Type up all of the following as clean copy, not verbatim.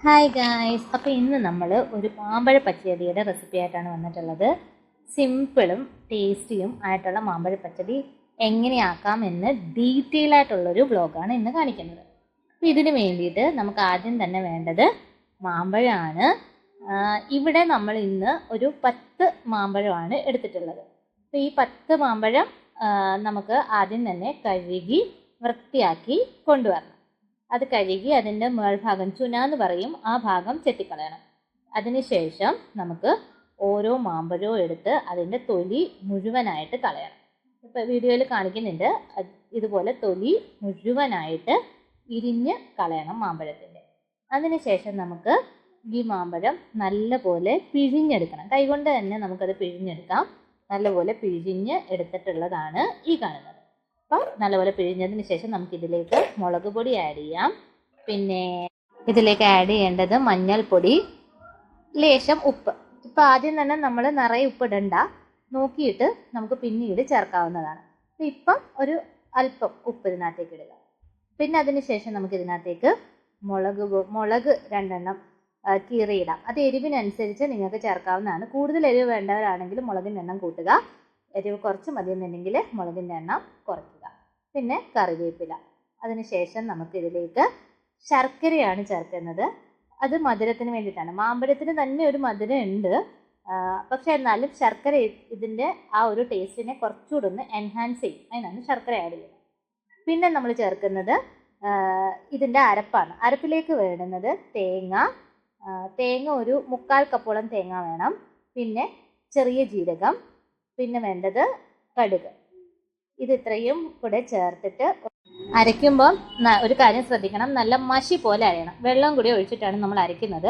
Hi guys, അപ്പോൾ ഇന്ന് നമ്മൾ ഒരു മാമ്പഴ പച്ചടിയുടെ റെസിപ്പി ആയിട്ടാണ് വന്നിട്ടുള്ളത്. സിമ്പിളും ടേസ്റ്റിയും ആയിട്ടുള്ള മാമ്പഴ പച്ചടി എങ്ങനെയാക്കാം എന്ന് ഡീറ്റെയിൽ ആയിട്ടുള്ളൊരു വ്ളോഗാണ് ഇന്ന് കാണിക്കുന്നത്. അപ്പോൾ ഇതിന് വേണ്ടിയിട്ട് നമുക്ക് ആദ്യം തന്നെ വേണ്ടത് മാമ്പഴമാണ്. ഇവിടെ നമ്മൾ ഇന്ന് ഒരു 10 മാമ്പഴമാണ് എടുത്തിട്ടുള്ളത്. അപ്പോൾ ഈ 10 മാമ്പഴം നമുക്ക് ആദ്യം തന്നെ കഴുകി വൃത്തിയാക്കി കൊണ്ടുവരണം. അത് കഴുകി അതിൻ്റെ മേൽഭാഗം ചുന എന്ന് പറയും, ആ ഭാഗം ചെത്തിക്കളയണം. അതിനുശേഷം നമുക്ക് ഓരോ മാമ്പഴവും എടുത്ത് അതിൻ്റെ തൊലി മുഴുവനായിട്ട് കളയണം. ഇപ്പോൾ വീഡിയോയിൽ കാണിക്കുന്നുണ്ട്, ഇതുപോലെ തൊലി മുഴുവനായിട്ട് ഇരിഞ്ഞ് കളയണം മാമ്പഴത്തിൻ്റെ. അതിനുശേഷം നമുക്ക് ഈ മാമ്പഴം നല്ലപോലെ പിഴിഞ്ഞെടുക്കണം. കൈകൊണ്ട് തന്നെ നമുക്കത് പിഴിഞ്ഞെടുക്കാം. നല്ലപോലെ പിഴിഞ്ഞ് എടുത്തിട്ടുള്ളതാണ് ഈ കാണുന്നത്. അപ്പോൾ നല്ലപോലെ പിഴിഞ്ഞതിന് ശേഷം നമുക്കിതിലേക്ക് മുളക് പൊടി ആഡ് ചെയ്യാം. പിന്നെ ഇതിലേക്ക് ആഡ് ചെയ്യേണ്ടത് മഞ്ഞൾപ്പൊടി, ലേശം ഉപ്പ്. ഇപ്പോൾ ആദ്യം തന്നെ നമ്മൾ നിറയെ ഉപ്പ് ഇടണ്ട, നോക്കിയിട്ട് നമുക്ക് പിന്നീട് ചേർക്കാവുന്നതാണ്. അപ്പോൾ ഇപ്പം ഒരു അല്പം ഉപ്പ് ഇതിനകത്തേക്ക് ഇടുക. പിന്നെ അതിന് ശേഷം നമുക്കിതിനകത്തേക്ക് മുളക് 2 എണ്ണം കീറിയിടാം. അത് എരിവിനനുസരിച്ച് നിങ്ങൾക്ക് ചേർക്കാവുന്നതാണ്. കൂടുതൽ എരിവ് വേണ്ടവരാണെങ്കിൽ മുളകിൻ്റെ എണ്ണം കൂട്ടുക, എരിവ് കുറച്ച് മതിയെന്നുണ്ടെങ്കിൽ മുളകിൻ്റെ എണ്ണം കുറയ്ക്കുക. പിന്നെ കറിവേപ്പില. അതിനുശേഷം നമുക്കിതിലേക്ക് ശർക്കരയാണ് ചേർക്കുന്നത്. അത് മധുരത്തിന് വേണ്ടിയിട്ടാണ്. മാമ്പഴത്തിന് തന്നെ ഒരു മധുരം ഉണ്ട്, പക്ഷെ എന്നാലും ശർക്കര ഇതിൻ്റെ ആ ഒരു ടേസ്റ്റിനെ കുറച്ചുകൂടെ ഒന്ന് എൻഹാൻസ് ചെയ്യും. അതിനാണ് ശർക്കര ആഡ് ചെയ്യുന്നത്. പിന്നെ നമ്മൾ ചേർക്കുന്നത് ഇതിൻ്റെ അരപ്പാണ്. അരപ്പിലേക്ക് വേണ്ടുന്നത് തേങ്ങ ഒരു 3/4 കപ്പോളം തേങ്ങ വേണം. പിന്നെ ചെറിയ ജീരകം, പിന്നെ വേണ്ടത് കടുക്. ഇത് ഇത്രയും കൂടെ ചേർത്തിട്ട് അരയ്ക്കുമ്പോൾ ഒരു കാര്യം ശ്രദ്ധിക്കണം, നല്ല മഷി പോലെ അരയണം. വെള്ളം കൂടി ഒഴിച്ചിട്ടാണ് നമ്മൾ അരയ്ക്കുന്നത്.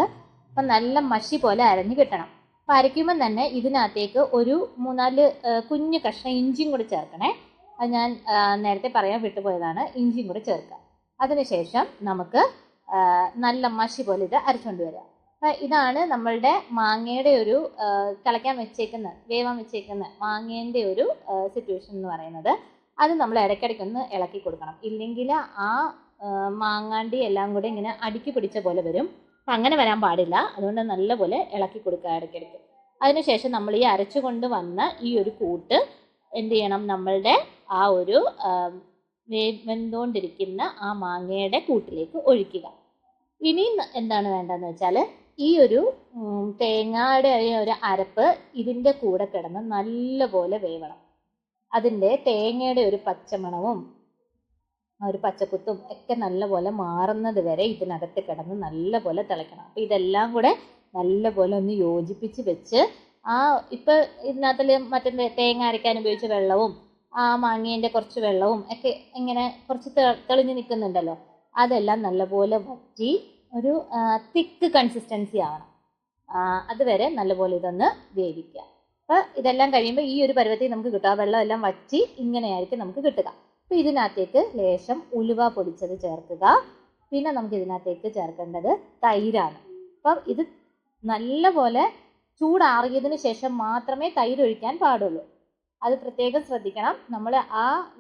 അപ്പം നല്ല മഷി പോലെ അരഞ്ഞ് കിട്ടണം. അപ്പം അരയ്ക്കുമ്പം തന്നെ ഇതിനകത്തേക്ക് ഒരു 3-4 കുഞ്ഞു കഷ്ണം ഇഞ്ചിയും കൂടി ചേർക്കണേ. അത് ഞാൻ നേരത്തെ പറയാൻ വിട്ടുപോയതാണ്. ഇഞ്ചിയും കൂടി ചേർക്കുക. അതിനുശേഷം നമുക്ക് നല്ല മഷി പോലെ ഇത് അരച്ചുകൊണ്ട് വരിക. അപ്പം ഇതാണ് നമ്മളുടെ മാങ്ങയുടെ ഒരു വേവാൻ വെച്ചേക്കുന്ന മാങ്ങേൻ്റെ ഒരു സിറ്റുവേഷൻ എന്ന് പറയുന്നത്. അത് നമ്മൾ ഇടയ്ക്കിടയ്ക്കൊന്ന് ഇളക്കി കൊടുക്കണം. ഇല്ലെങ്കിൽ ആ മാങ്ങാണ്ടി എല്ലാം കൂടി ഇങ്ങനെ അടുക്കി പിടിച്ച പോലെ വരും. അപ്പം അങ്ങനെ വരാൻ പാടില്ല. അതുകൊണ്ട് നല്ലപോലെ ഇളക്കി കൊടുക്കുക ഇടയ്ക്കിടയ്ക്ക്. അതിനുശേഷം നമ്മൾ ഈ അരച്ചു കൊണ്ട് വന്ന ഈ ഒരു കൂട്ട് എന്ത് ചെയ്യണം, നമ്മളുടെ ആ ഒരു വെന്തുകൊണ്ടിരിക്കുന്ന ആ മാങ്ങയുടെ കൂട്ടിലേക്ക് ഒഴിക്കുക. ഇനി എന്താണ് വേണ്ടതെന്ന് വെച്ചാൽ, ഈ ഒരു തേങ്ങയുടെ ഒരു അരപ്പ് ഇതിൻ്റെ കൂടെ കിടന്ന് നല്ലപോലെ വേവണം. അതിൻ്റെ തേങ്ങയുടെ ഒരു പച്ചമണവും ഒരു പച്ചക്കുത്തും ഒക്കെ നല്ലപോലെ മാറുന്നത് വരെ ഇതിനകത്ത് കിടന്ന് നല്ലപോലെ തിളയ്ക്കണം. അപ്പോൾ ഇതെല്ലാം കൂടെ നല്ലപോലെ ഒന്ന് യോജിപ്പിച്ച് വെച്ച് ഇപ്പം ഇതിനകത്തിൽ മറ്റേ തേങ്ങ അരയ്ക്കാൻ ഉപയോഗിച്ച വെള്ളവും ആ മാങ്ങേൻ്റെ കുറച്ച് വെള്ളവും ഒക്കെ ഇങ്ങനെ കുറച്ച് തെളിഞ്ഞ് നിൽക്കുന്നുണ്ടല്ലോ, അതെല്ലാം നല്ലപോലെ വറ്റി ഒരു തിക്ക് കൺസിസ്റ്റൻസി ആവണം. അതുവരെ നല്ലപോലെ ഇതൊന്ന് വേവിക്കുക. അപ്പോൾ ഇതെല്ലാം കഴിയുമ്പോൾ ഈ ഒരു പരുവത്തിൽ നമുക്ക് കിട്ടുക. ആ വെള്ളം എല്ലാം വറ്റി ഇങ്ങനെയായിരിക്കും നമുക്ക് കിട്ടുക. അപ്പോൾ ഇതിനകത്തേക്ക് ലേശം ഉലുവ പൊടിച്ചത് ചേർക്കുക. പിന്നെ നമുക്ക് ഇതിനകത്തേക്ക് ചേർക്കേണ്ടത് തൈരാണ്. അപ്പം ഇത് നല്ലപോലെ ചൂടാറിയതിന് ശേഷം മാത്രമേ തൈര് ഒഴിക്കാൻ പാടുള്ളൂ. അത് പ്രത്യേകം ശ്രദ്ധിക്കണം. നമ്മൾ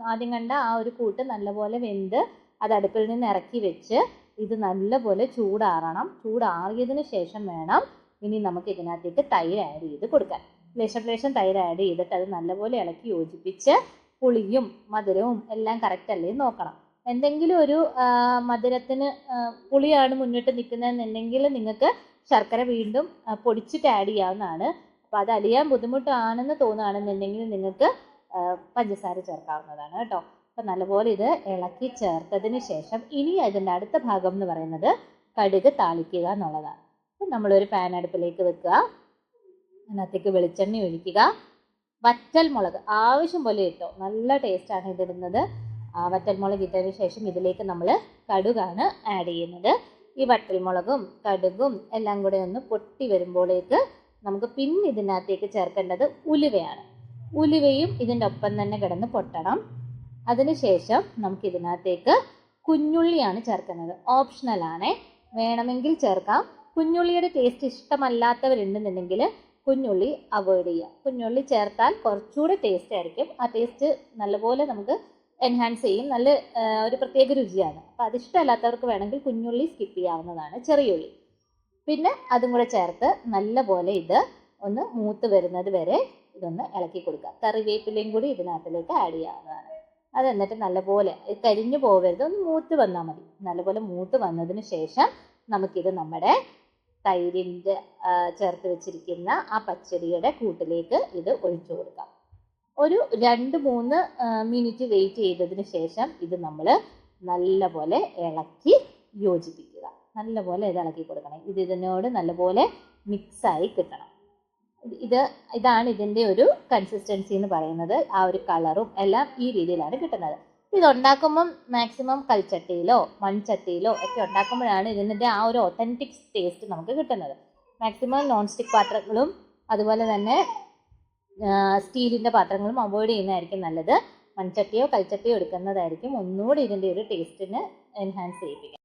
ആദ്യം കണ്ട ആ ഒരു കൂട്ട് നല്ലപോലെ വെന്ത് അത് അടുപ്പിൽ നിന്ന് ഇറക്കി വെച്ച് ഇത് നല്ലപോലെ ചൂടാറണം. ചൂടാറിയതിന് ശേഷം വേണം ഇനി നമുക്ക് ഇതിനകത്തേക്ക് തൈര് ആഡ് ചെയ്ത് കൊടുക്കാൻ. ലേശം തൈര് ആഡ് ചെയ്തിട്ട് അത് നല്ലപോലെ ഇളക്കി യോജിപ്പിച്ച് പുളിയും മധുരവും എല്ലാം കറക്റ്റ് അല്ലേ നോക്കണം. എന്തെങ്കിലും ഒരു മധുരത്തിന് പുളിയാണ് മുന്നിട്ട് നിൽക്കുന്നതെന്നുണ്ടെങ്കിൽ നിങ്ങൾക്ക് ശർക്കര വീണ്ടും പൊടിച്ചിട്ട് ആഡ് ചെയ്യാവുന്നതാണ്. അപ്പോൾ അത് അലിയാൻ ബുദ്ധിമുട്ടാണെന്ന് തോന്നുകയാണെന്നുണ്ടെങ്കിൽ നിങ്ങൾക്ക് പഞ്ചസാര ചേർക്കാവുന്നതാണ് കേട്ടോ. അപ്പം നല്ലപോലെ ഇത് ഇളക്കി ചേർത്തതിന് ശേഷം ഇനി ഇതിൻ്റെ അടുത്ത ഭാഗം എന്ന് പറയുന്നത് കടുക് താളിക്കുക എന്നുള്ളതാണ്. അപ്പം നമ്മളൊരു പാൻ അടുപ്പിലേക്ക് വെക്കുക. അതിനകത്തേക്ക് വെളിച്ചെണ്ണ ഒഴിക്കുക. വറ്റൽ മുളക് ആവശ്യം പോലെ ഇട്ടോ, നല്ല ടേസ്റ്റാണ് ഇതിടുന്നത്. വറ്റൽ മുളക് ഇട്ടതിന് ശേഷം ഇതിലേക്ക് നമ്മൾ കടുകാണ് ആഡ് ചെയ്യുന്നത്. ഈ വറ്റൽ മുളകും കടുകും എല്ലാം കൂടെ ഒന്ന് പൊട്ടി വരുമ്പോഴേക്ക് നമുക്ക് പിന്നെ ഇതിനകത്തേക്ക് ചേർക്കേണ്ടത് ഉലുവയാണ്. ഉലുവയും ഇതിൻ്റെ ഒപ്പം തന്നെ കിടന്ന് പൊട്ടണം. അതിനുശേഷം നമുക്ക് ഇതിനകത്തേക്ക് കുഞ്ഞുള്ളിയാണ് ചേർക്കുന്നത്. ഓപ്ഷണലാണ്, വേണമെങ്കിൽ ചേർക്കാം. കുഞ്ഞുള്ളിയുടെ ടേസ്റ്റ് ഇഷ്ടമല്ലാത്തവരുണ്ടെന്നുണ്ടെങ്കിൽ കുഞ്ഞുള്ളി അവോയ്ഡ് ചെയ്യുക. കുഞ്ഞുള്ളി ചേർത്താൽ കുറച്ചുകൂടെ ടേസ്റ്റ് ആയിരിക്കും. ആ ടേസ്റ്റ് നല്ലപോലെ നമുക്ക് എൻഹാൻസ് ചെയ്യും. നല്ല ഒരു പ്രത്യേക രുചിയാണ്. അപ്പോൾ അതിഷ്ടമല്ലാത്തവർക്ക് വേണമെങ്കിൽ കുഞ്ഞുള്ളി സ്കിപ്പ് ചെയ്യാവുന്നതാണ്. ചെറിയുള്ളി പിന്നെ അതും കൂടെ ചേർത്ത് നല്ലപോലെ ഇത് ഒന്ന് മൂത്ത് വരുന്നത് വരെ ഇതൊന്ന് ഇളക്കി കൊടുക്കുക. കറിവേപ്പിലയും കൂടി ഇതിനകത്തിലേക്ക് ആഡ് ചെയ്യാവുന്നതാണ്. അത് എന്നിട്ട് നല്ലപോലെ കരിഞ്ഞു പോകരുത്, ഒന്ന് മൂത്ത് വന്നാൽ മതി. നല്ലപോലെ മൂത്ത് വന്നതിന് ശേഷം നമുക്കിത് നമ്മുടെ തൈരിൻ്റെ ചേർത്ത് വെച്ചിരിക്കുന്ന ആ പച്ചടിയുടെ കൂട്ടിലേക്ക് ഇത് ഒഴിച്ചു കൊടുക്കാം. ഒരു 2-3 മിനിറ്റ് വെയിറ്റ് ചെയ്തതിന് ശേഷം ഇത് നമ്മൾ നല്ലപോലെ ഇളക്കി യോജിപ്പിക്കുക. നല്ലപോലെ ഇത് ഇളക്കി കൊടുക്കണം. ഇതിനോട് നല്ലപോലെ മിക്സായി കിട്ടണം. ഇതാണ് ഇതിൻ്റെ ഒരു കൺസിസ്റ്റൻസി എന്ന് പറയുന്നത്. ആ ഒരു കളറും എല്ലാം ഈ രീതിയിലാണ് കിട്ടുന്നത്. ഇതുണ്ടാക്കുമ്പം മാക്സിമം കൽച്ചട്ടിയിലോ മൺചട്ടിയിലോ ഒക്കെ ഉണ്ടാക്കുമ്പോഴാണ് ഇതിൻ്റെ ആ ഒരു ഒത്തൻറ്റിക് ടേസ്റ്റ് നമുക്ക് കിട്ടുന്നത്. മാക്സിമം നോൺ സ്റ്റിക്ക് പാത്രങ്ങളും അതുപോലെ തന്നെ സ്റ്റീലിൻ്റെ പാത്രങ്ങളും അവോയ്ഡ് ചെയ്യുന്നതായിരിക്കും നല്ലത്. മൺചട്ടിയോ കൽച്ചട്ടിയോ എടുക്കുന്നതായിരിക്കും ഒന്നുകൂടി ഇതിൻ്റെ ഒരു ടേസ്റ്റിന് എൻഹാൻസ് ചെയ്യിപ്പിക്കുക.